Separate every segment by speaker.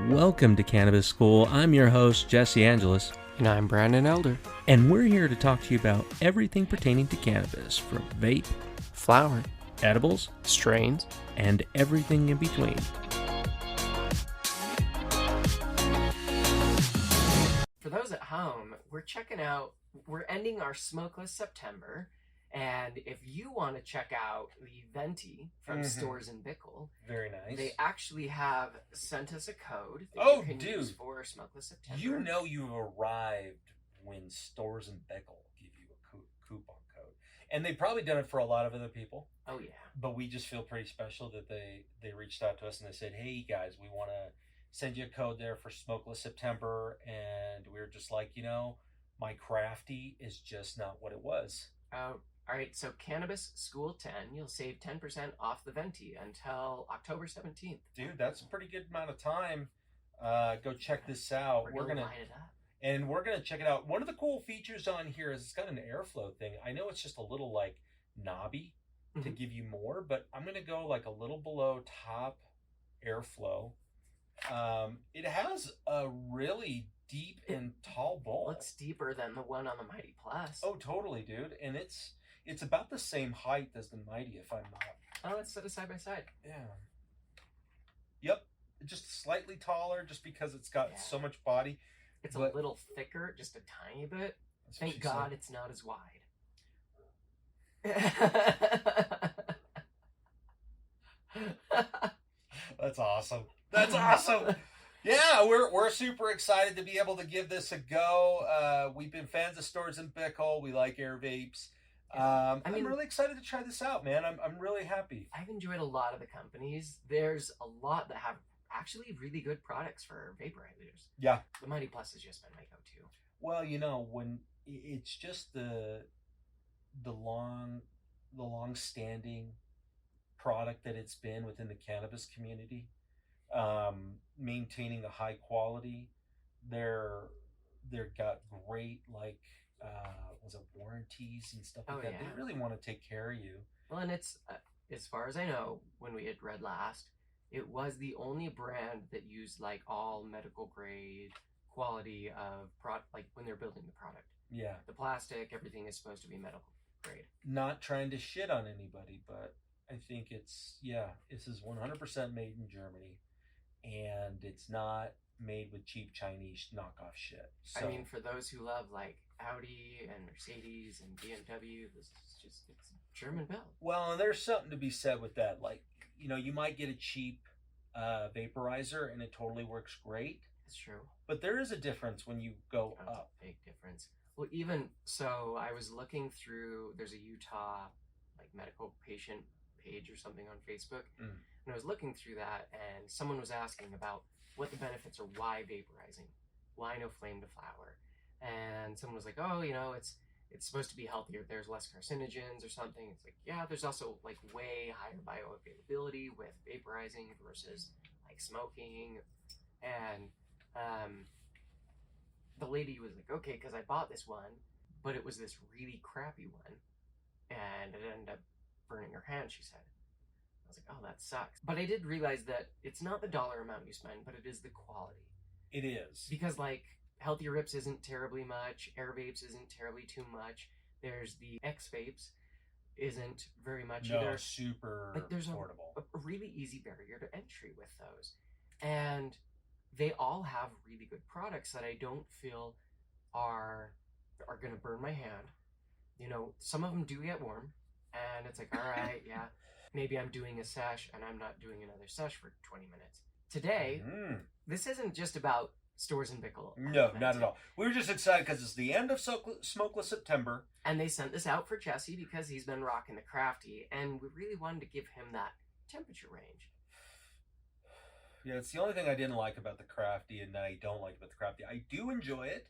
Speaker 1: Welcome to Cannabis School. I'm your host, Jesse Angeles.
Speaker 2: And I'm Brandon Elder.
Speaker 1: And we're here to talk to you about everything pertaining to cannabis, from vape,
Speaker 2: flower,
Speaker 1: edibles,
Speaker 2: strains,
Speaker 1: and everything in between.
Speaker 2: For those at home, we're ending our smokeless September. And if you want to check out the Venti from Stores and Bickle,
Speaker 1: very nice.
Speaker 2: They actually have sent us a code that you can use for smokeless September.
Speaker 1: You know you've arrived when Stores and Bickle give you a coupon code. And they've probably done it for a lot of other people.
Speaker 2: Oh, yeah.
Speaker 1: But we just feel pretty special that they reached out to us and they said, hey, guys, we want to send you a code there for smokeless September. And we were just like, my crafty is just not what it was.
Speaker 2: All right, so Cannabis School 10, you'll save 10% off the Venti until October 17th.
Speaker 1: Dude, that's a pretty good amount of time. Go check this out.
Speaker 2: We're gonna light it up.
Speaker 1: And we're going to check it out. One of the cool features on here is it's got an airflow thing. I know it's just a little knobby to give you more, but I'm going to go a little below top airflow. It has a really deep and tall bowl.
Speaker 2: It's deeper than the one on the Mighty Plus.
Speaker 1: Oh, totally, dude. And it's about the same height as the Mighty, if I'm not.
Speaker 2: Oh, let's set it side by side.
Speaker 1: Yeah. Yep. Just slightly taller just because it's got so much body.
Speaker 2: It's a little thicker, just a tiny bit. Thank God it's not as wide.
Speaker 1: That's awesome. That's awesome. Yeah, we're super excited to be able to give this a go. We've been fans of Stores and Bickle. We like air vapes. I'm really excited to try this out, man. I'm really happy.
Speaker 2: I've enjoyed a lot of the companies. There's a lot that have actually really good products for vaporizers.
Speaker 1: Yeah.
Speaker 2: The Mighty Plus has just been my go-to.
Speaker 1: Well, when it's just the long-standing product that it's been within the cannabis community, maintaining a high quality. They're got great warranties and stuff like that.
Speaker 2: Yeah.
Speaker 1: They really want to take care of you.
Speaker 2: Well, and it's as far as I know, when we had read last, it was the only brand that used all medical grade quality of product, when they're building the product.
Speaker 1: Yeah. The
Speaker 2: plastic, everything is supposed to be medical grade.
Speaker 1: Not trying to shit on anybody, but I think this is 100% made in Germany, and it's not made with cheap Chinese knockoff shit. So,
Speaker 2: for those who love Audi and Mercedes and BMW, this is it's German built.
Speaker 1: Well, and there's something to be said with that. You might get a cheap vaporizer and it totally works great.
Speaker 2: It's true.
Speaker 1: But there is a difference when you go up.
Speaker 2: A big difference. Well, even so, I was looking through, there's a Utah medical patient page or something on Facebook. And I was looking through that, and someone was asking about what the benefits are, why vaporizing, why no flame to flower. And someone was like, oh, it's supposed to be healthier. There's less carcinogens or something. It's there's also way higher bioavailability with vaporizing versus smoking. And the lady was like, okay, because I bought this one, but it was this really crappy one, and it ended up burning her hand, she said. I was like, oh, that sucks. But I did realize that it's not the dollar amount you spend, but it is the quality.
Speaker 1: It is.
Speaker 2: Because Healthy Rips isn't terribly much, Air Vapes isn't terribly too much. There's the X Vapes isn't very much either.
Speaker 1: Super
Speaker 2: there's
Speaker 1: affordable.
Speaker 2: A really easy barrier to entry with those. And they all have really good products that I don't feel are going to burn my hand. Some of them do get warm, and it's all right, yeah, maybe I'm doing a sesh and I'm not doing another sesh for 20 minutes. Today, this isn't just about Stores and Bickle.
Speaker 1: No, not at all. We were just excited because it's the end of Smokeless September.
Speaker 2: And they sent this out for Jesse because he's been rocking the crafty, and we really wanted to give him that temperature range.
Speaker 1: Yeah, it's the only thing I didn't like about the crafty, and I don't like about the crafty. I do enjoy it.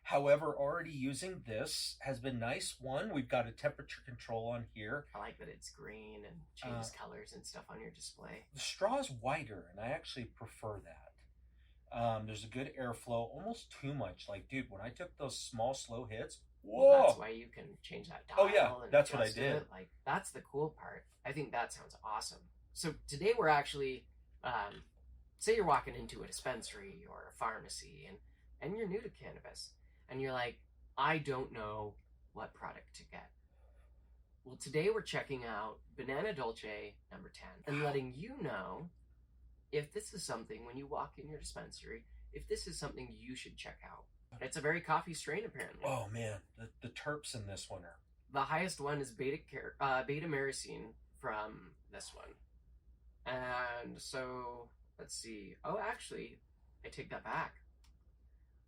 Speaker 1: However, already using this has been nice. One, we've got a temperature control on here.
Speaker 2: I like that it's green and changes colors and stuff on your display.
Speaker 1: The straw is wider, and I actually prefer that. There's a good airflow, almost too much. Dude, when I took those small, slow hits, whoa!
Speaker 2: Well, that's why you can change that dial.
Speaker 1: Oh, yeah, that's what I did.
Speaker 2: It. That's the cool part. I think that sounds awesome. So today we're actually say you're walking into a dispensary or a pharmacy and you're new to cannabis and you're like, I don't know what product to get. Well, today we're checking out Banana Dolce number 10 and letting you know if this is something, when you walk in your dispensary, if this is something you should check out. It's a very coffee strain, apparently.
Speaker 1: Oh man, the terps in this one are...
Speaker 2: The highest one is beta myrcene from this one. And so, let's see. Oh, actually, I take that back.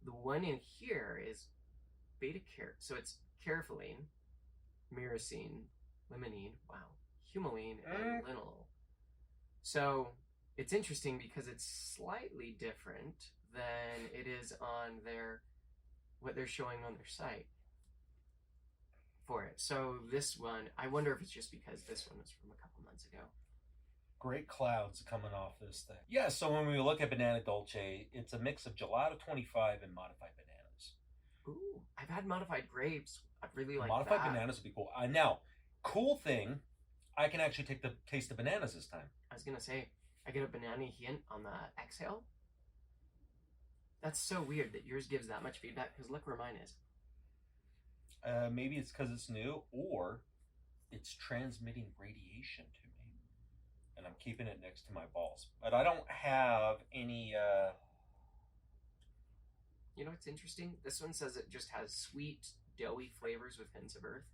Speaker 2: The one in here is so it's carpholine, myrcene, limonene, wow, humulene, and linalool. So it's interesting because it's slightly different than it is on what they're showing on their site for it. So this one, I wonder if it's just because this one was from a couple months ago.
Speaker 1: Great clouds coming off this thing. Yeah, so when we look at Banana Dolce, it's a mix of gelato 25 and modified bananas.
Speaker 2: Ooh, I've had modified grapes. I really like
Speaker 1: modified
Speaker 2: that.
Speaker 1: Bananas would be cool. Now, cool thing, I can actually taste the bananas this time.
Speaker 2: I was gonna say, I get a banana hint on the exhale. That's so weird that yours gives that much feedback, because look where mine is.
Speaker 1: Maybe it's because it's new, or it's transmitting radiation to me. And I'm keeping it next to my balls. But I don't have any...
Speaker 2: You know what's interesting? This one says it just has sweet, doughy flavors with hints of earth.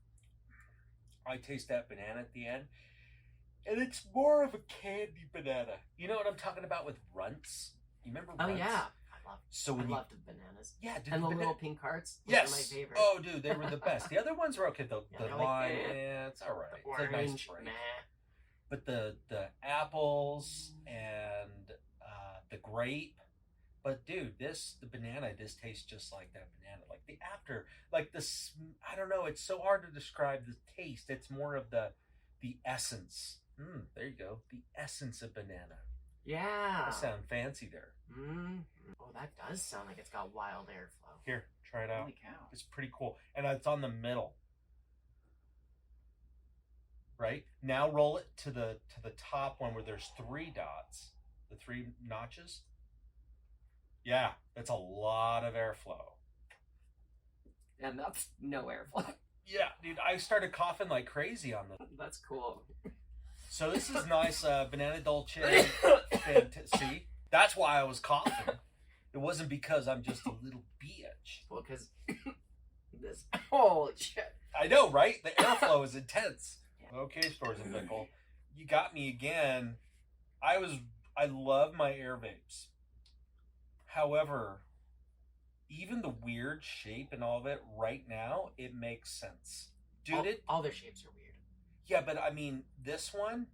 Speaker 1: I taste that banana at the end, and it's more of a candy banana. You know what I'm talking about with runts? You remember runts?
Speaker 2: Oh, yeah. I loved the bananas.
Speaker 1: Yeah, dude,
Speaker 2: and the little pink hearts.
Speaker 1: Yes.
Speaker 2: Were my favorite.
Speaker 1: Oh, dude, they were the best. The other ones were okay. The lime, it's all right.
Speaker 2: The orange,
Speaker 1: it's a nice break.
Speaker 2: meh.
Speaker 1: But the apples and the grape. But dude, the banana, this tastes just like that banana. Like the after, like this, I don't know. It's so hard to describe the taste. It's more of the essence. There you go. The essence of banana.
Speaker 2: Yeah.
Speaker 1: That sound fancy there.
Speaker 2: Oh, that does sound like it's got wild airflow.
Speaker 1: Here, try it out.
Speaker 2: Holy cow.
Speaker 1: It's pretty cool. And it's on the middle. Right? Now roll it to the top one where there's 3 dots. The 3 notches. Yeah, that's a lot of airflow.
Speaker 2: And that's no airflow.
Speaker 1: Yeah, dude, I started coughing like crazy on this.
Speaker 2: That's cool.
Speaker 1: So this is nice Banana Dolce. See? That's why I was coughing. It wasn't because I'm just a little bitch.
Speaker 2: Well, because this... Holy shit.
Speaker 1: I know, right? The airflow is intense. Yeah. Okay, Stores and Pickle. You got me again. I love my air vapes. However, even the weird shape and all of it right now, it makes sense. Dude,
Speaker 2: all their shapes are weird.
Speaker 1: Yeah, but I mean, this one,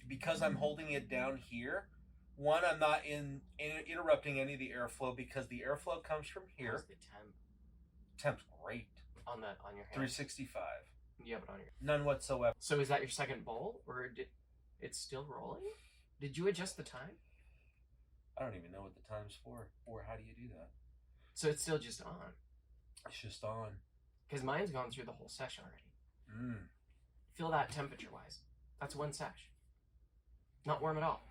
Speaker 1: because I'm holding it down here, one, I'm not interrupting any of the airflow because the airflow comes from here.
Speaker 2: How's the temp?
Speaker 1: Temp's great.
Speaker 2: On your hand?
Speaker 1: 365.
Speaker 2: You have it on your...
Speaker 1: None whatsoever.
Speaker 2: So is that your second bowl, or it's still rolling? Did you adjust the time?
Speaker 1: I don't even know what the time's for. Or how do you do that?
Speaker 2: So it's still just on?
Speaker 1: It's just on.
Speaker 2: Because mine's gone through the whole sesh already. Feel that temperature-wise. That's 1 sesh. Not warm at all.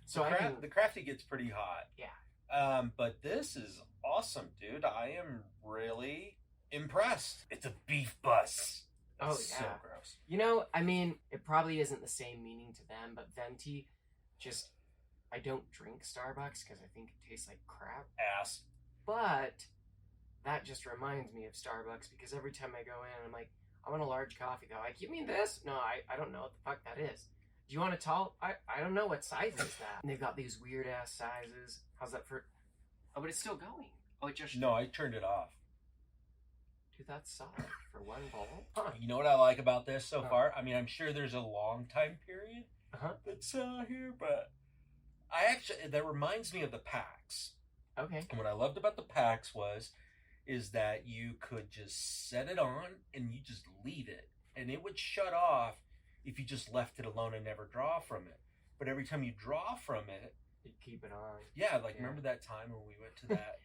Speaker 2: So
Speaker 1: the crafty gets pretty hot.
Speaker 2: Yeah.
Speaker 1: But this is awesome, dude. I am really impressed. It's a beef bus.
Speaker 2: Oh, yeah.
Speaker 1: So gross.
Speaker 2: You know, I mean, it probably isn't the same meaning to them, but venti just... I don't drink Starbucks because I think it tastes like crap.
Speaker 1: Ass.
Speaker 2: But that just reminds me of Starbucks because every time I go in, I'm like, I want a large coffee. They're like, you mean this? No, I don't know what the fuck that is. Do you want a tall? I don't know what size is that. And they've got these weird ass sizes. How's that for... Oh, but it's still going. Oh, it just...
Speaker 1: No, I turned it off.
Speaker 2: Dude, that's solid for 1 bowl. Huh.
Speaker 1: You know what I like about this so far? I mean, I'm sure there's a long time period that's here, but... that reminds me of the packs.
Speaker 2: Okay.
Speaker 1: And what I loved about the packs is that you could just set it on and you just leave it. And it would shut off if you just left it alone and never draw from it. But every time you draw from it...
Speaker 2: You keep it on.
Speaker 1: Yeah, remember that time when we went to that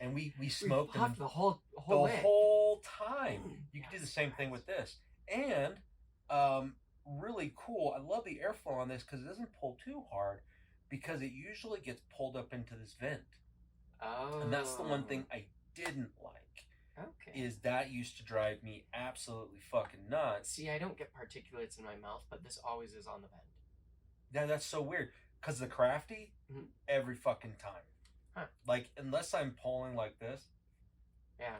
Speaker 1: and we smoked
Speaker 2: we puffed the whole
Speaker 1: time. You could do the same thing with this. And really cool. I love the airflow on this because it doesn't pull too hard. because it usually gets pulled up into this vent.
Speaker 2: Oh.
Speaker 1: And that's the one thing I didn't like.
Speaker 2: Okay.
Speaker 1: Is that used to drive me absolutely fucking nuts.
Speaker 2: See, I don't get particulates in my mouth, but this always is on the vent.
Speaker 1: Yeah, that's so weird. Because the crafty, every fucking time.
Speaker 2: Huh.
Speaker 1: Like, unless I'm pulling like this.
Speaker 2: Yeah.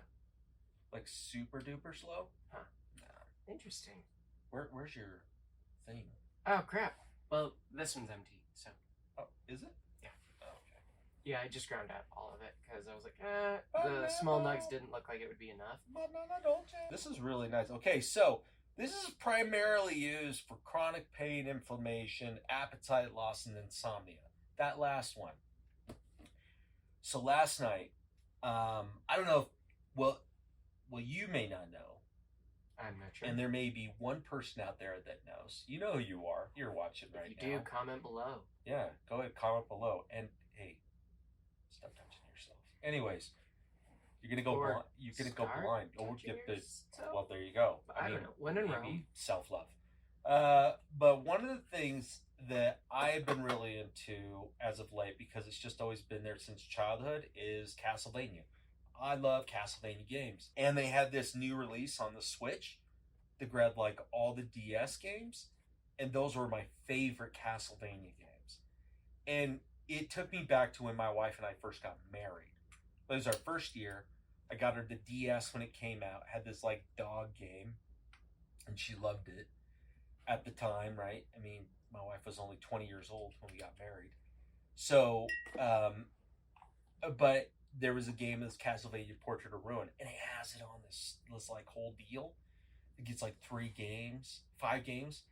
Speaker 1: Like super duper slow.
Speaker 2: Huh.
Speaker 1: Nah.
Speaker 2: Interesting.
Speaker 1: Where's your thing?
Speaker 2: Oh, crap. Well, this one's empty, so.
Speaker 1: Oh, is it?
Speaker 2: Yeah.
Speaker 1: Oh, okay.
Speaker 2: Yeah, I just ground out all of it because I was like, the small nugs didn't look like it would be enough.
Speaker 1: Banana Dolce. This is really nice. Okay, so this is primarily used for chronic pain, inflammation, appetite loss, and insomnia. That last one. So last night, I don't know if, well, you may not know.
Speaker 2: I'm not sure.
Speaker 1: And there may be one person out there that knows. You know who you are. You're watching right now.
Speaker 2: If you do, comment below.
Speaker 1: Yeah, go ahead, comment below. And hey, stop touching yourself. Anyways, you're gonna go blind. You're gonna go blind. Or get the. Well, there you go.
Speaker 2: I mean, don't know. When in Rome.
Speaker 1: Self-love. But one of the things that I've been really into as of late, because it's just always been there since childhood, is Castlevania. I love Castlevania games. And they had this new release on the Switch that grabbed like all the DS games. And those were my favorite Castlevania games. And it took me back to when my wife and I first got married. It was our first year. I got her the DS when it came out. Had this like dog game. And she loved it at the time, right? I mean, my wife was only 20 years old when we got married. So, but there was a game that's Castlevania Portrait of Ruin, and it has it on this like whole deal. It gets like 5 games,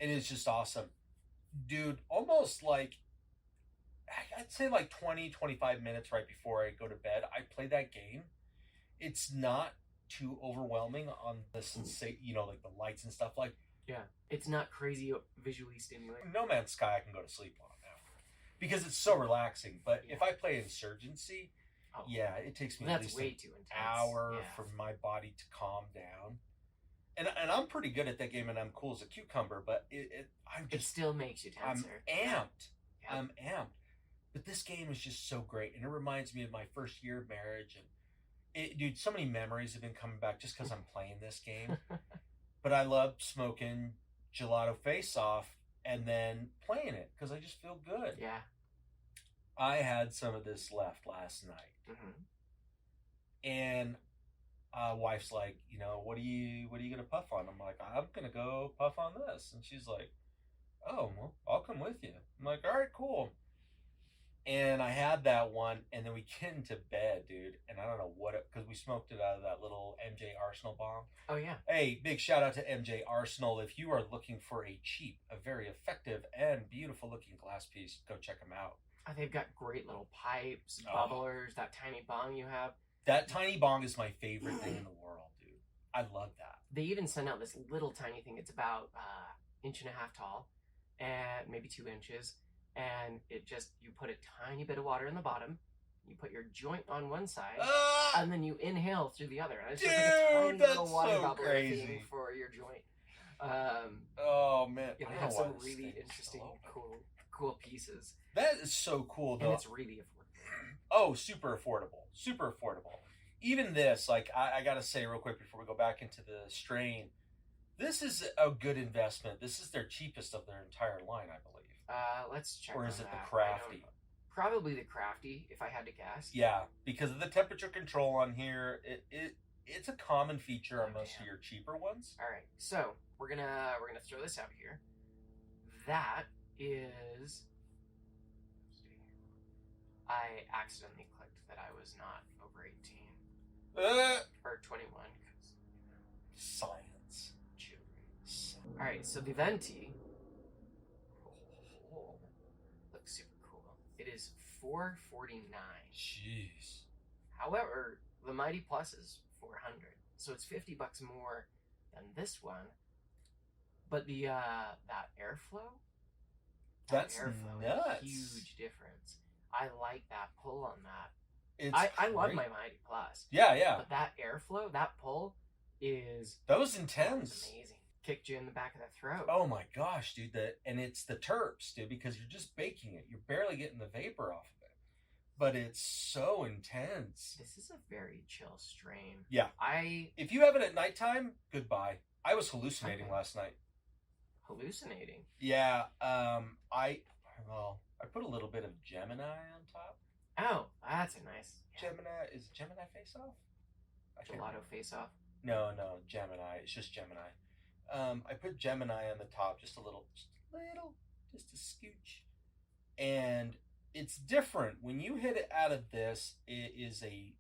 Speaker 1: and it's just awesome. Dude, almost like, I'd say like 20-25 minutes right before I go to bed, I play that game. It's not too overwhelming on the like the lights and stuff. Like,
Speaker 2: yeah, it's not crazy visually stimulating.
Speaker 1: No Man's Sky I can go to sleep on after because it's so relaxing. But if I play Insurgency, it takes me at least
Speaker 2: way too intense.
Speaker 1: Hour for my body to calm down. And I'm pretty good at that game, and I'm cool as a cucumber. But it
Speaker 2: still makes you tenser.
Speaker 1: I'm amped. Yeah. I'm amped. But this game is just so great, and it reminds me of my first year of marriage. And dude, so many memories have been coming back just because I'm playing this game. But I love smoking gelato face off and then playing it because I just feel good.
Speaker 2: Yeah.
Speaker 1: I had some of this left last night, and wife's like, what are you gonna puff on? I'm like, I'm gonna go puff on this, and she's like, oh, well, I'll come with you. I'm like, all right, cool. And I had that one, and then we get into bed, dude, and I don't know because we smoked it out of that little MJ Arsenal bomb.
Speaker 2: Oh, yeah.
Speaker 1: Hey, big shout out to MJ Arsenal. If you are looking for a cheap, a very effective, and beautiful-looking glass piece, go check them out.
Speaker 2: Oh, they've got great little pipes, bubblers, that tiny bong you have.
Speaker 1: That tiny bong is my favorite thing in the world, dude. I love that.
Speaker 2: They even send out this little tiny thing. It's about 1.5 inches tall, and maybe 2 inches. And you put a tiny bit of water in the bottom, you put your joint on one side, and then you inhale through the other. And it's just like a tiny little water bubble thing for your joint.
Speaker 1: Oh, man.
Speaker 2: Yeah, they have some really interesting, cool pieces.
Speaker 1: That is so cool, though.
Speaker 2: And it's really affordable.
Speaker 1: Oh, super affordable. Super affordable. Even this, like, I got to say real quick before we go back into the strain, this is a good investment. This is their cheapest of their entire line, I believe.
Speaker 2: Let's check.
Speaker 1: Or is it the Crafty?
Speaker 2: Probably the Crafty, if I had to guess.
Speaker 1: Yeah, because of the temperature control on here, it's a common feature on most of your cheaper ones.
Speaker 2: All right, so we're gonna throw this out here. That is. I accidentally clicked that I was not over 18 or 21 because
Speaker 1: science.
Speaker 2: Children. All right, so the Venti. Looks super cool. It is $449.
Speaker 1: Jeez.
Speaker 2: However, the Mighty Plus is $400, so it's $50 more than this one. But the that airflow.
Speaker 1: That's
Speaker 2: Is
Speaker 1: nuts.
Speaker 2: a huge difference. I like that pull on that.
Speaker 1: It's
Speaker 2: I love my Mighty Plus.
Speaker 1: Yeah.
Speaker 2: But that airflow, that pull is
Speaker 1: that was intense.
Speaker 2: Amazing. kicked you in the back of the throat.
Speaker 1: Oh my gosh, dude! And it's the terps, dude, because you're just baking it. You're barely getting the vapor off of it, but it's so intense.
Speaker 2: This is a very chill strain.
Speaker 1: Yeah. If you have it at nighttime, goodbye. I was hallucinating last night.
Speaker 2: Hallucinating?
Speaker 1: Yeah. I put a little bit of Gemini on top.
Speaker 2: Oh, that's a nice.
Speaker 1: Gemini is Gemini face off?
Speaker 2: Gelato face off?
Speaker 1: No, Gemini. It's just Gemini. I put Gemini on the top, just a scooch. And it's different. When you hit it out of this, it is a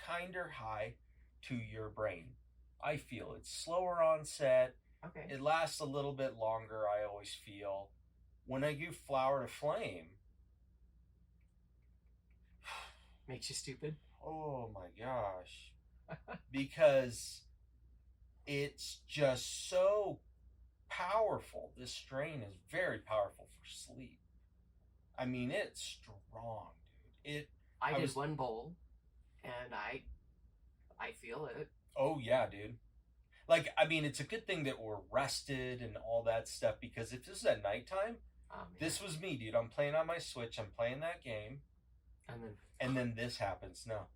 Speaker 1: kinder high to your brain. I feel it's slower onset.
Speaker 2: Okay.
Speaker 1: It lasts a little bit longer, I always feel. When I do flower to flame,
Speaker 2: makes you stupid.
Speaker 1: Oh my gosh. Because it's just so powerful. This strain is very powerful for sleep. I mean, it's strong, dude.
Speaker 2: I did one bowl, and I feel it.
Speaker 1: Oh yeah, dude. Like, I mean, it's a good thing that we're rested and all that stuff, because if this is at nighttime, this was me, dude. I'm playing on my Switch. I'm playing that game, and then this happens. No.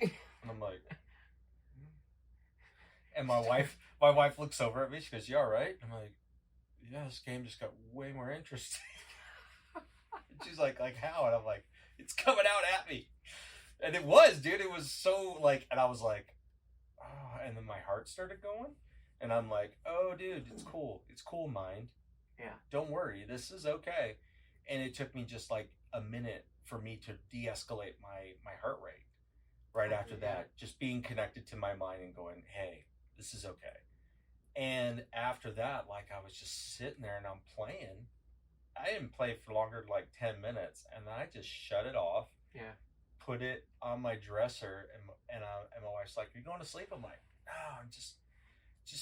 Speaker 1: And I'm like, and my wife looks over at me. She goes, "You all right?" I'm like, "Yeah, this game just got way more interesting." She's like how? And I'm like, "It's coming out at me," and it was, dude. It was so like, and I was like, oh, and then my heart started going, and I'm like, "Oh, dude, it's cool. It's cool, mind.
Speaker 2: Yeah,
Speaker 1: don't worry. This is okay." And it took me just like a minute for me to de-escalate my heart rate. Right after that, just being connected to my mind and going, "Hey, this is okay." And after that, like, I was just sitting there and I'm playing. I didn't play for longer than like 10 minutes, and then I just shut it off.
Speaker 2: Yeah.
Speaker 1: Put it on my dresser, and my wife's like, "Are you going to sleep?" I'm like, "No, I'm just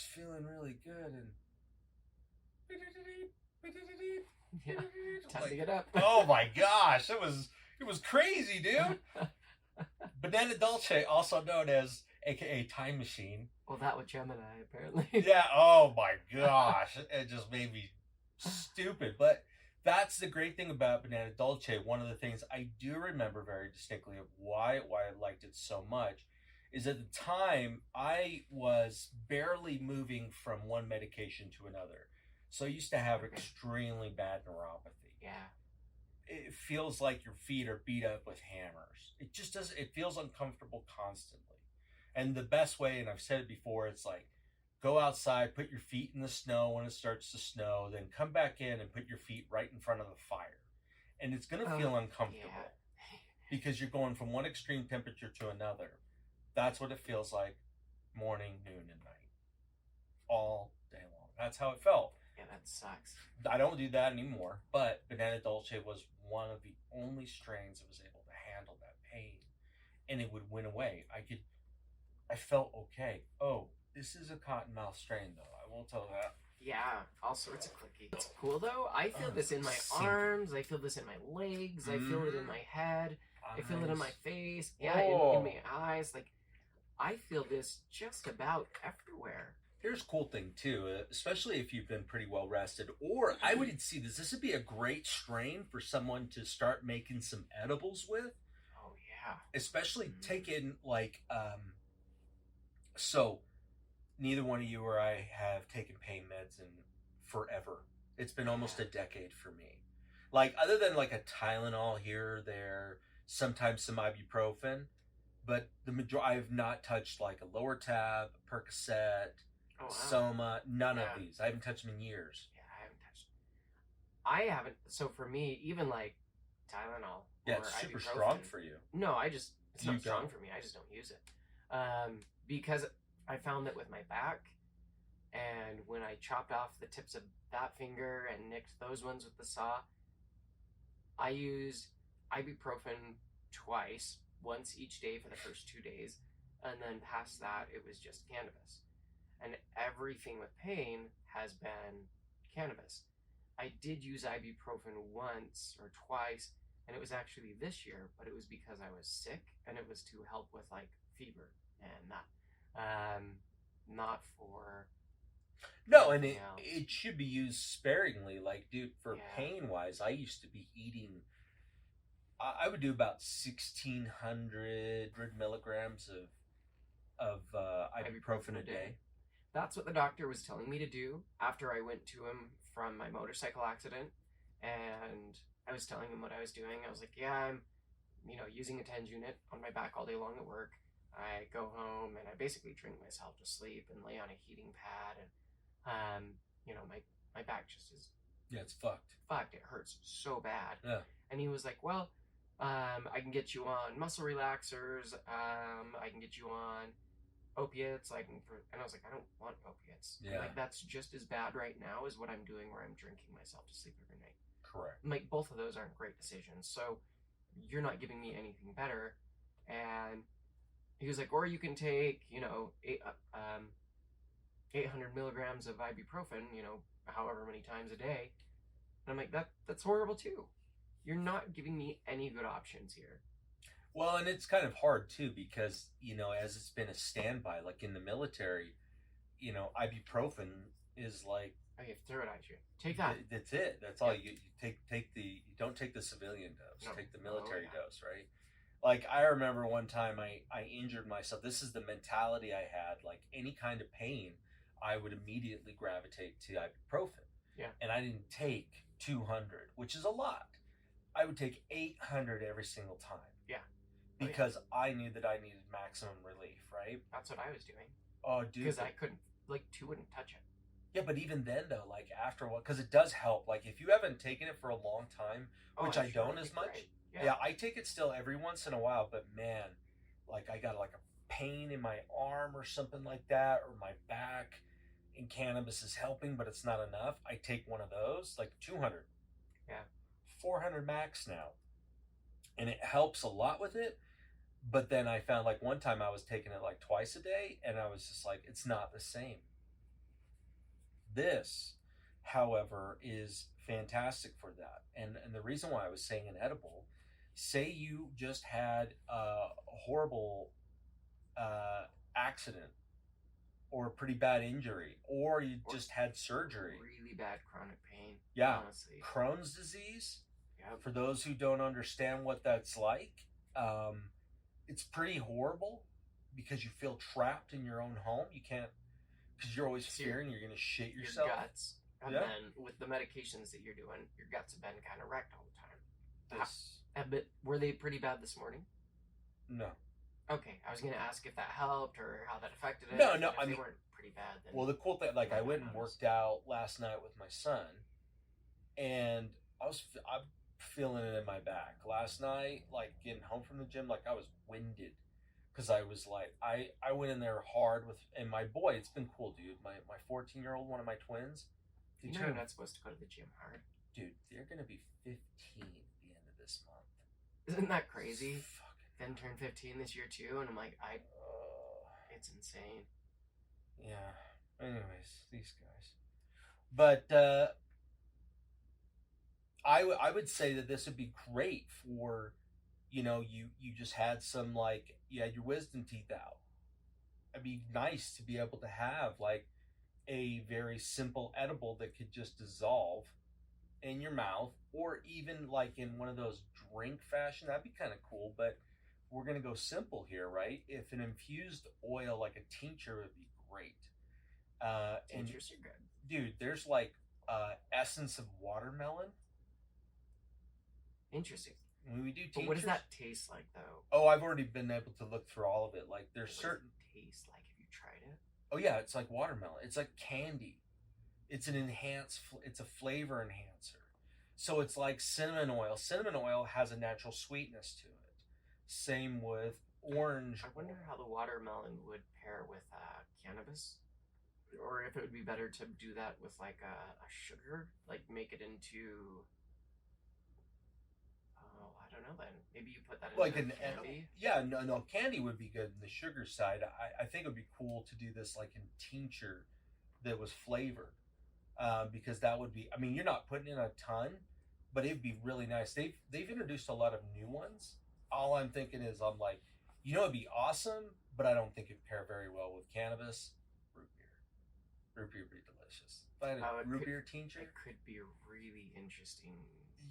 Speaker 1: feeling really good." And
Speaker 2: yeah, time to get up.
Speaker 1: Oh my gosh, it was crazy, dude. Banana Dolce, also known as AKA Time Machine.
Speaker 2: Well, that with Gemini, apparently.
Speaker 1: Yeah, oh my gosh. It just made me stupid. But that's the great thing about Banana Dolce. One of the things I do remember very distinctly of why I liked it so much is at the time I was barely moving from one medication to another. So I used to have extremely bad neuropathy.
Speaker 2: Yeah.
Speaker 1: It feels like your feet are beat up with hammers. It just doesn't, it feels uncomfortable constantly. And the best way, and I've said it before, it's like, go outside, put your feet in the snow when it starts to snow, then come back in and put your feet right in front of the fire. And it's going to feel uncomfortable because you're going from one extreme temperature to another. That's what it feels like morning, noon, and night. All day long. That's how it felt.
Speaker 2: Yeah, that sucks.
Speaker 1: I don't do that anymore, but Banana Dolce was one of the only strains that was able to handle that pain, and it would win away. I felt okay. Oh, this is a cottonmouth strain, though. I will tell that.
Speaker 2: Yeah, all sorts of clicky. It's cool, though. I feel this in my arms. I feel this in my legs. I feel it in my head. I feel it in my face. Yeah, in my eyes. Like, I feel this just about everywhere.
Speaker 1: Here's a cool thing, too, especially if you've been pretty well rested. Or I would see this. This would be a great strain for someone to start making some edibles with.
Speaker 2: Oh, yeah.
Speaker 1: Especially taking, like, so neither one of you or I have taken pain meds in forever. It's been almost a decade for me. Like, other than like a Tylenol here or there, sometimes some ibuprofen, but I have not touched like a lower tab, Percocet, Soma, none of these. I haven't touched them in years.
Speaker 2: Yeah, I haven't. So for me, even like Tylenol.
Speaker 1: Yeah, it's super strong for you.
Speaker 2: No, it's not strong for me. I just don't use it. Because I found that with my back, and when I chopped off the tips of that finger and nicked those ones with the saw, I used ibuprofen twice, once each day for the first 2 days, and then past that, it was just cannabis. And everything with pain has been cannabis. I did use ibuprofen once or twice, and it was actually this year, but it was because I was sick, and it was to help with like fever and that. not for
Speaker 1: No, and
Speaker 2: anything else.
Speaker 1: it should be used sparingly. Like, dude, for
Speaker 2: Yeah.
Speaker 1: pain wise, I used to be eating. I would do about 1,600 milligrams of ibuprofen a day.
Speaker 2: That's what the doctor was telling me to do after I went to him from my motorcycle accident, and I was telling him what I was doing. I was like, yeah, I'm, using a TENS unit on my back all day long at work. I go home and I basically drink myself to sleep and lay on a heating pad, and my back just is
Speaker 1: it's fucked.
Speaker 2: It hurts so bad.
Speaker 1: Yeah.
Speaker 2: And he was like, well, I can get you on muscle relaxers. I can get you on opiates. And I was like, I don't want opiates.
Speaker 1: Yeah.
Speaker 2: Like, that's just as bad right now as what I'm doing, where I'm drinking myself to sleep every night.
Speaker 1: Correct.
Speaker 2: Like, both of those aren't great decisions. So you're not giving me anything better. And he was like, or you can take, 800 milligrams of ibuprofen, however many times a day. And I'm like, that's horrible too. You're not giving me any good options here.
Speaker 1: Well, and it's kind of hard too because, as it's been a standby, like in the military, ibuprofen is like,
Speaker 2: oh, you have to throw it at you. Take that.
Speaker 1: That's it. That's all you take you don't take the civilian dose.
Speaker 2: No.
Speaker 1: Take the military dose, right? Like, I remember one time I injured myself. This is the mentality I had. Like, any kind of pain, I would immediately gravitate to ibuprofen.
Speaker 2: Yeah.
Speaker 1: And I didn't take 200, which is a lot. I would take 800 every single time.
Speaker 2: Yeah.
Speaker 1: Because I knew that I needed maximum relief, right?
Speaker 2: That's what I was doing.
Speaker 1: Oh, dude.
Speaker 2: Because I couldn't, 2 wouldn't touch it.
Speaker 1: Yeah, but even then, though, like, after what, because it does help. Like, if you haven't taken it for a long time, which I don't as much.
Speaker 2: Right.
Speaker 1: Yeah, I take it still every once in a while, but man, like, I got like a pain in my arm or something like that, or my back, and cannabis is helping, but it's not enough. I take one of those, like 200.
Speaker 2: Yeah.
Speaker 1: 400 max now. And it helps a lot with it. But then I found, like, one time I was taking it like twice a day, and I was just like, it's not the same. This, however, is fantastic for that. And the reason why I was saying an edible, say you just had a horrible accident or a pretty bad injury, or you just had surgery.
Speaker 2: Really bad chronic pain.
Speaker 1: Yeah.
Speaker 2: Honestly.
Speaker 1: Crohn's disease.
Speaker 2: Yep.
Speaker 1: For those who don't understand what that's like, it's pretty horrible because you feel trapped in your own home. You can't, because you're always fearing you're going to shit yourself.
Speaker 2: Your guts. And then with the medications that you're doing, your guts have been kind of wrecked all the time. But were they pretty bad this morning?
Speaker 1: No.
Speaker 2: Okay, I was going to ask if that helped or how that affected it.
Speaker 1: No,
Speaker 2: if
Speaker 1: I
Speaker 2: they
Speaker 1: mean,
Speaker 2: weren't pretty bad. Then
Speaker 1: well, the cool thing, like, I went and worked out last night with my son, and I'm feeling it in my back. Last night, like, getting home from the gym, like, I was winded. Because I was like, I went in there hard with, and my boy, it's been cool, dude. My 14-year-old, one of my twins.
Speaker 2: You're not supposed to go to the gym hard.
Speaker 1: Dude, they're going to be 15 at the end of this month.
Speaker 2: Isn't that crazy? Ben turned 15 this year too, and I'm like, it's insane.
Speaker 1: Yeah. Anyways, these guys. But I would say that this would be great for, you just had some, like, you had your wisdom teeth out. It'd be nice to be able to have, like, a very simple edible that could just dissolve in your mouth, or even like in one of those drink fashion. That'd be kind of cool, but we're going to go simple here, right? If an infused oil, like a tincture, would be great.
Speaker 2: Tinctures are good.
Speaker 1: Dude, there's like essence of watermelon.
Speaker 2: Interesting.
Speaker 1: When we do tinctures,
Speaker 2: but what does that taste like, though?
Speaker 1: Oh, I've already been able to look through all of it. Like, there's certain
Speaker 2: taste like. Have you tried it?
Speaker 1: Oh yeah, it's like watermelon. It's like candy. It's it's a flavor enhancer. So it's like cinnamon oil. Cinnamon oil has a natural sweetness to it. Same with orange.
Speaker 2: I wonder how the watermelon would pair with cannabis. Or if it would be better to do that with like a sugar, like make it into, I don't know then. Maybe you put that in like candy?
Speaker 1: Yeah, no, candy would be good in the sugar side. I think it would be cool to do this like in tincture that was flavored. Because that would be, I mean, you're not putting in a ton, but it'd be really nice. They've introduced a lot of new ones. All I'm thinking is, I'm like, it'd be awesome, but I don't think it'd pair very well with cannabis. Root beer would be delicious. But root beer tincture?
Speaker 2: It could be a really interesting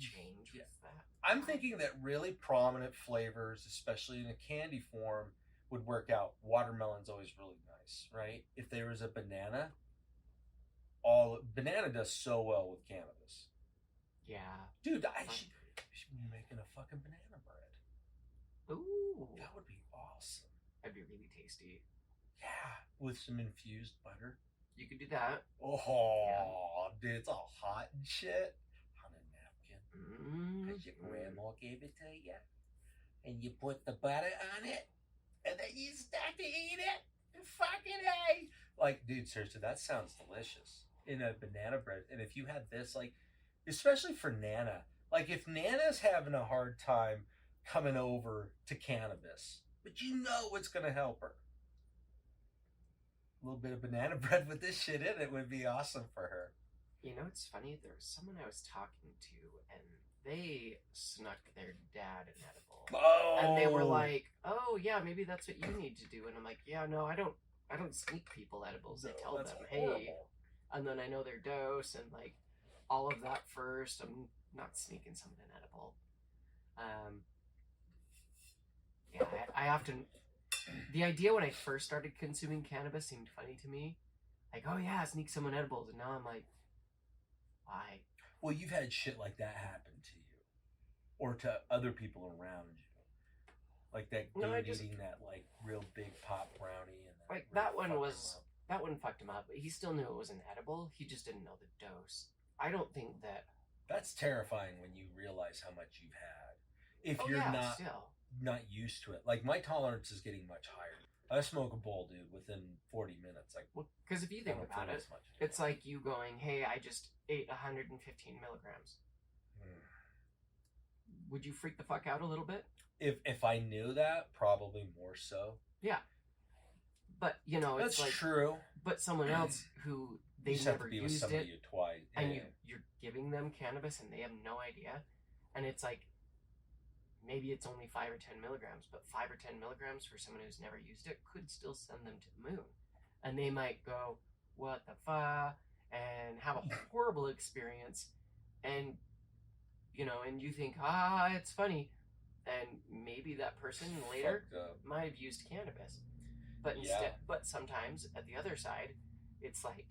Speaker 2: change with that.
Speaker 1: I'm thinking that really prominent flavors, especially in a candy form, would work out. Watermelon's always really nice, right? If there was a banana, banana does so well with cannabis.
Speaker 2: Yeah.
Speaker 1: Dude, I should be making a fucking banana bread.
Speaker 2: Ooh.
Speaker 1: That would be awesome.
Speaker 2: That'd be really tasty.
Speaker 1: Yeah. With some infused butter.
Speaker 2: You could do that.
Speaker 1: Oh, yeah. Dude, it's all hot and shit. On a napkin. Because your grandma gave it to you. And you put the butter on it. And then you start to eat it. Fucking A. Like, dude, seriously, that sounds delicious. In a banana bread. And if you had this, like, especially for Nana. Like, if Nana's having a hard time coming over to cannabis, but you know what's going to help her. A little bit of banana bread with this shit in it would be awesome for her.
Speaker 2: You know, it's funny. There was someone I was talking to, and they snuck their dad an edible.
Speaker 1: Oh!
Speaker 2: And they were like, "Oh, yeah, maybe that's what you need to do." And I'm like, "Yeah, no, I don't sneak people edibles. I tell them,
Speaker 1: horrible.
Speaker 2: hey," and then I know their dose and like all of that first. I'm not sneaking someone an edible. Yeah, I often. The idea when I first started consuming cannabis seemed funny to me. Like, oh yeah, sneak someone edibles. And now I'm like, why?
Speaker 1: Well, you've had shit like that happen to you. Or to other people around you. Like that dude eating that like real big pop brownie. And
Speaker 2: like that one fucked him up. But he still knew it was an edible. He just didn't know the dose. I don't think that...
Speaker 1: That's terrifying when you realize how much you've had. If you're not used to it. Like, my tolerance is getting much higher. I smoke a bowl, dude, within 40 minutes. Like,
Speaker 2: well, because if you think about it, it's like you going, hey, I just ate 115 milligrams. Would you freak the fuck out a little bit?
Speaker 1: If I knew that, probably more so.
Speaker 2: Yeah. But, you know, it's
Speaker 1: that's true.
Speaker 2: But someone else who they never used it,
Speaker 1: twice.
Speaker 2: And you're giving them cannabis and they have no idea. And it's like, maybe it's only 5 or 10 milligrams, but 5 or 10 milligrams for someone who's never used it could still send them to the moon. And they might go, what the fuck? And have a horrible experience. And, you know, and you think, it's funny. And maybe that person later might have used cannabis. But but sometimes at the other side, it's like,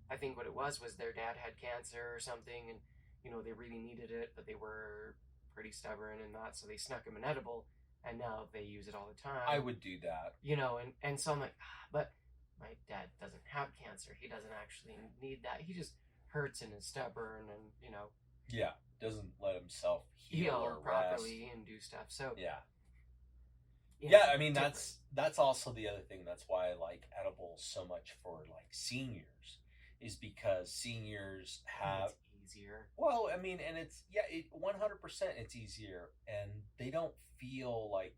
Speaker 2: I think what it was their dad had cancer or something. And, you know, they really needed it, but they were pretty stubborn and not, so they snuck him an edible, and now they use it all the time.
Speaker 1: I would do that.
Speaker 2: You know, and so I'm like, but my dad doesn't have cancer. He doesn't actually need that. He just hurts and is stubborn and, you know.
Speaker 1: Yeah, doesn't let himself heal or
Speaker 2: properly
Speaker 1: rest.
Speaker 2: And do stuff. So
Speaker 1: yeah, I mean, that's also the other thing. That's why I like edibles so much for like seniors, is because seniors have...
Speaker 2: easier.
Speaker 1: Well, I mean, and it's 100% it's easier, and they don't feel like...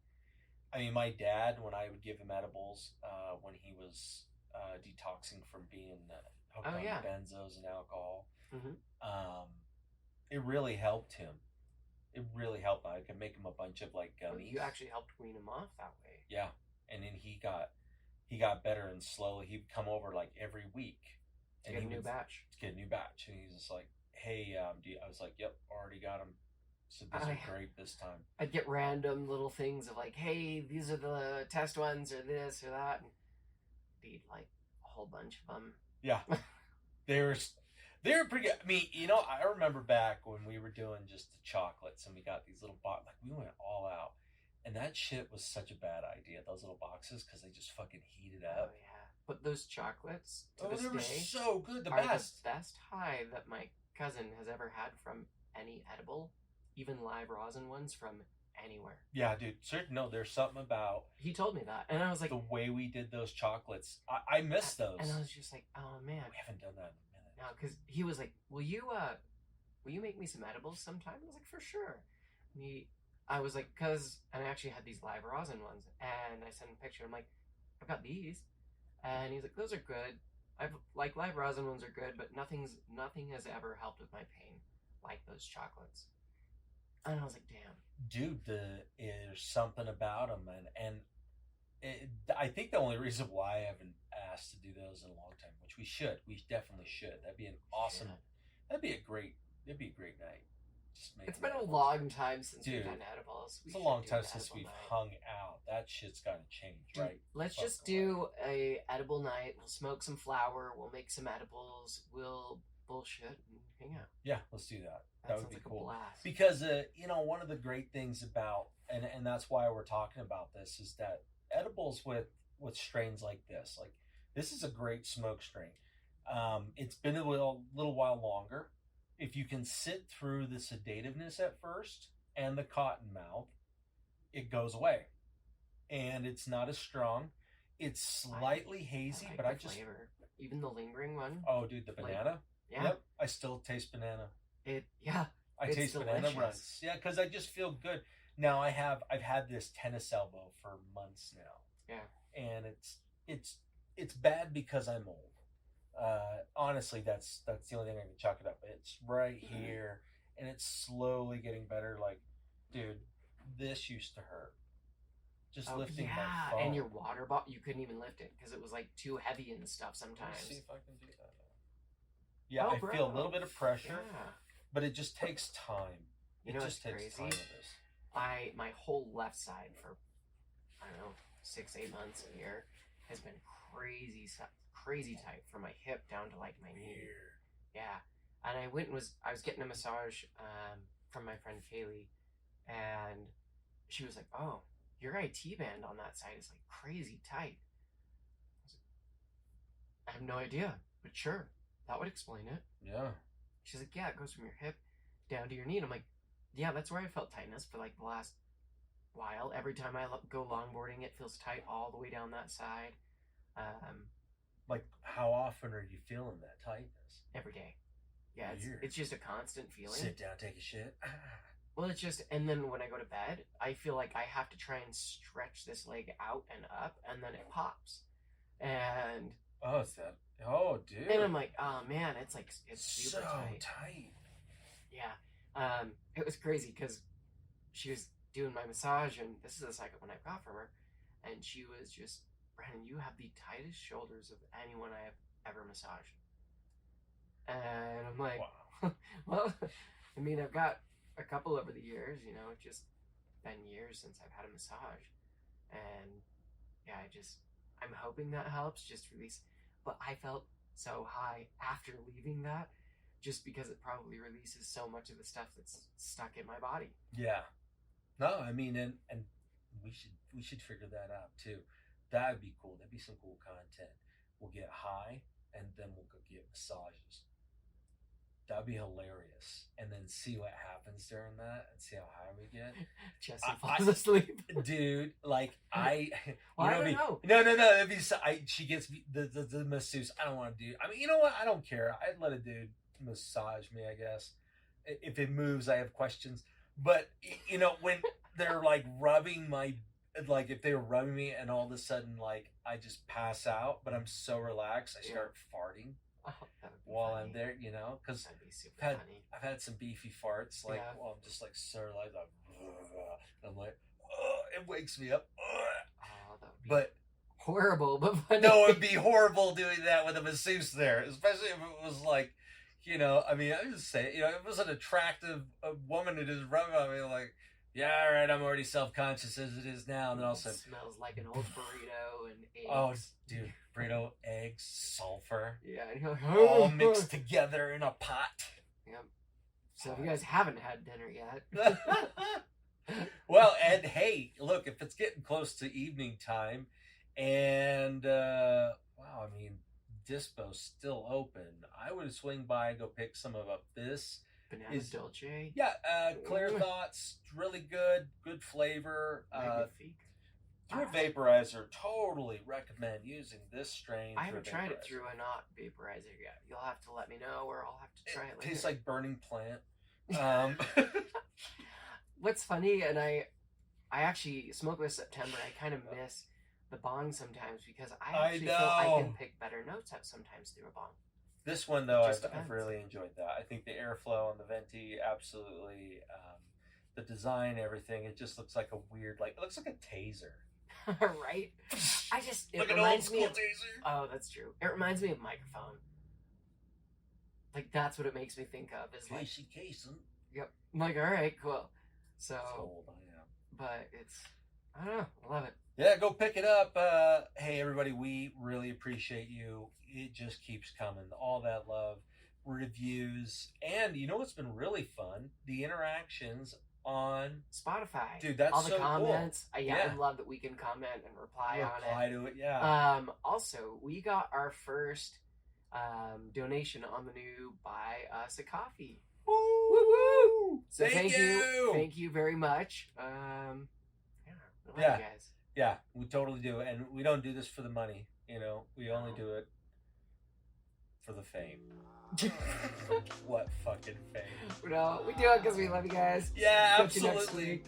Speaker 1: I mean, my dad, when I would give him edibles, when he was detoxing from being hooked on benzos and alcohol, it really helped him. It really helped. I could make him a bunch of like gummies.
Speaker 2: Well, you actually helped wean him off that way.
Speaker 1: Yeah, and then he got better, and slowly he'd come over like every week
Speaker 2: and get a new batch.
Speaker 1: Get a new batch, and he's just like, hey, I was like, yep, already got them. So these are great this time.
Speaker 2: I'd get random little things of like, hey, these are the test ones, or this or that, and he'd like a whole bunch of them.
Speaker 1: Yeah, they're pretty good. I mean, you know, I remember back when we were doing just the chocolates, and we got these little boxes. Like, we went all out, and that shit was such a bad idea. Those little boxes, because they just fucking heated up.
Speaker 2: Oh yeah, but those chocolates
Speaker 1: they were so good. The
Speaker 2: best high that my cousin has ever had from any edible, even live rosin ones from anywhere. Yeah, dude. No, there's something about... He told me that, and I was like... The way we did those chocolates. I miss those. And I was just like, oh, man. We haven't done that in a minute. No, because he was like, will you make me some edibles sometime? I was like, for sure. I was like, and I actually had these live rosin ones, and I sent him a picture. I'm like, I've got these. And he's like, those are good. Like live rosin ones are good, but nothing has ever helped with my pain like those chocolates. And I was like, damn. Dude, there's something about them. And
Speaker 1: I think the only reason why I haven't asked to do those in a long time, which we should, we definitely should. That'd be an awesome.
Speaker 2: Yeah.
Speaker 1: That'd be a great. That'd be a great night. Just
Speaker 2: It's
Speaker 1: making
Speaker 2: been a
Speaker 1: edibles.
Speaker 2: long time since
Speaker 1: Dude,
Speaker 2: we've done edibles.
Speaker 1: It's a long time since we've hung out. That shit's got to change,
Speaker 2: Dude,
Speaker 1: right?
Speaker 2: let's just do a edible night. We'll smoke some flower. We'll make some edibles. We'll bullshit and hang out.
Speaker 1: Yeah, let's do that. That would be
Speaker 2: like
Speaker 1: cool.
Speaker 2: A blast.
Speaker 1: Because one of the great things about and that's why we're talking about this is that edibles with strains like this is a great smoke strain. It's been a little while longer. If you can sit through the sedativeness at first and the cotton mouth, it goes away, and it's not as strong. It's slightly hazy,
Speaker 2: like
Speaker 1: but I just
Speaker 2: flavor. Even the lingering one.
Speaker 1: Oh, dude, the banana.
Speaker 2: Yeah.
Speaker 1: Yep, I still taste banana. I taste
Speaker 2: delicious.
Speaker 1: banana runs. Yeah, because I just feel good. Now I've had this tennis elbow for months now.
Speaker 2: Yeah.
Speaker 1: And it's bad because I'm old. Honestly, that's the only thing I can chalk it up. It's right here, and it's slowly getting better. Like, dude, this used to hurt. Just lifting my phone.
Speaker 2: And your water bottle, you couldn't even lift it because it was like too heavy and stuff sometimes.
Speaker 1: Let me see if I can do that. Yeah, I feel a little bit of pressure, but it just takes time.
Speaker 2: You know,
Speaker 1: it just takes
Speaker 2: crazy.
Speaker 1: time with this.
Speaker 2: My whole left side for, I don't know, 6-8 months a year has been crazy tight from my hip down to like my knee. Yeah. And I was getting a massage from my friend Kaylee, and she was like, "Oh, your IT band on that side is like crazy tight." I have no idea, but sure, that would explain it.
Speaker 1: Yeah.
Speaker 2: She's like, "Yeah, it goes from your hip down to your knee." And I'm like, "Yeah, that's where I felt tightness for like the last while. Every time I go longboarding, it feels tight all the way down that side."
Speaker 1: Like, how often are you feeling that tightness?
Speaker 2: Every day. Yeah, it's just a constant feeling.
Speaker 1: Sit down, take a shit.
Speaker 2: Well, it's just, and then when I go to bed, I feel like I have to try and stretch this leg out and up, and then it pops. And
Speaker 1: oh, it's that. Oh, dude.
Speaker 2: And I'm like, oh man, it's super
Speaker 1: so
Speaker 2: tight. Yeah. It was crazy because she was doing my massage, and this is the second one I've got from her, and she was just, "Brandon, you have the tightest shoulders of anyone I have ever massaged." And I'm like, wow. Well, I mean, I've got a couple over the years, you know, it's just been years since I've had a massage. And yeah, I'm hoping that helps, just release. But I felt so high after leaving that, just because it probably releases so much of the stuff that's stuck in my body.
Speaker 1: Yeah. No, I mean, and we should figure that out too. That'd be cool. That'd be some cool content. We'll get high, and then we'll go get massages. That'd be hilarious. And then see what happens during that, and see how high we get.
Speaker 2: Jesse falls asleep.
Speaker 1: Dude, like I
Speaker 2: don't know.
Speaker 1: No. That'd be she gets the masseuse. I don't want to do. I mean, you know what? I don't care. I'd let a dude massage me, I guess. If it moves, I have questions. But you know, when they're like rubbing my, like if they were rubbing me, and all of a sudden, like I just pass out, but I'm so relaxed, I start farting while I'm there. You know, because I've had some beefy farts, like while I'm just like so like, I'm like, it wakes me up. But
Speaker 2: horrible, but funny.
Speaker 1: No, it'd be horrible doing that with a masseuse there, especially if it was like, you know, I mean, I just say, you know, if it was an attractive woman who just rubbing on me, like, yeah, all right, I'm already self-conscious as it is now, and then also
Speaker 2: smells like an old burrito and eggs.
Speaker 1: Oh, dude, burrito, eggs, sulfur,
Speaker 2: yeah, and you're like,
Speaker 1: all mixed together in a pot.
Speaker 2: Yep. So if you guys haven't had dinner yet,
Speaker 1: well, and hey, look, if it's getting close to evening time, and wow, I mean, Dispo's still open, I would swing by and go pick some up. This
Speaker 2: Banana Dolce.
Speaker 1: Yeah, Clear Thoughts, really good flavor. Through a vaporizer, totally recommend using this strain.
Speaker 2: I haven't tried it through a not vaporizer yet. You'll have to let me know, or I'll have to try it later.
Speaker 1: Tastes like burning plant.
Speaker 2: What's funny, and I actually smoke this September. I kind of miss the bong sometimes because I actually feel I can pick better notes out sometimes through a bong.
Speaker 1: This one though, I've really enjoyed that. I think the airflow on the venti, absolutely. The design, everything, it just looks like a weird, like it looks like a taser.
Speaker 2: Right? It
Speaker 1: Like an
Speaker 2: reminds
Speaker 1: old
Speaker 2: me
Speaker 1: school
Speaker 2: of.
Speaker 1: taser.
Speaker 2: Oh, that's true. It reminds me of microphone. Like that's what it makes me think of. Is like,
Speaker 1: Casey Kasem.
Speaker 2: yep. I'm like, all right, cool. So,
Speaker 1: That's old, I am.
Speaker 2: but it's, I don't know, I love it.
Speaker 1: Yeah, go pick it up. Hey, everybody, we really appreciate you. It just keeps coming. All that love, reviews, and you know what's been really fun? The interactions on
Speaker 2: Spotify.
Speaker 1: Dude, that's
Speaker 2: all the
Speaker 1: so
Speaker 2: comments.
Speaker 1: cool.
Speaker 2: I love that we can comment and reply on it.
Speaker 1: To it, yeah.
Speaker 2: Also, we got our first donation on the new Buy Us a Coffee.
Speaker 1: Woo!
Speaker 2: So thank you. Thank you very much. I love you guys.
Speaker 1: Yeah, we totally do. And we don't do this for the money, you know. We only do it for the fame. What fucking fame.
Speaker 2: No, we do it because we love you guys.
Speaker 1: Yeah,
Speaker 2: Catch you next
Speaker 1: absolutely.
Speaker 2: week.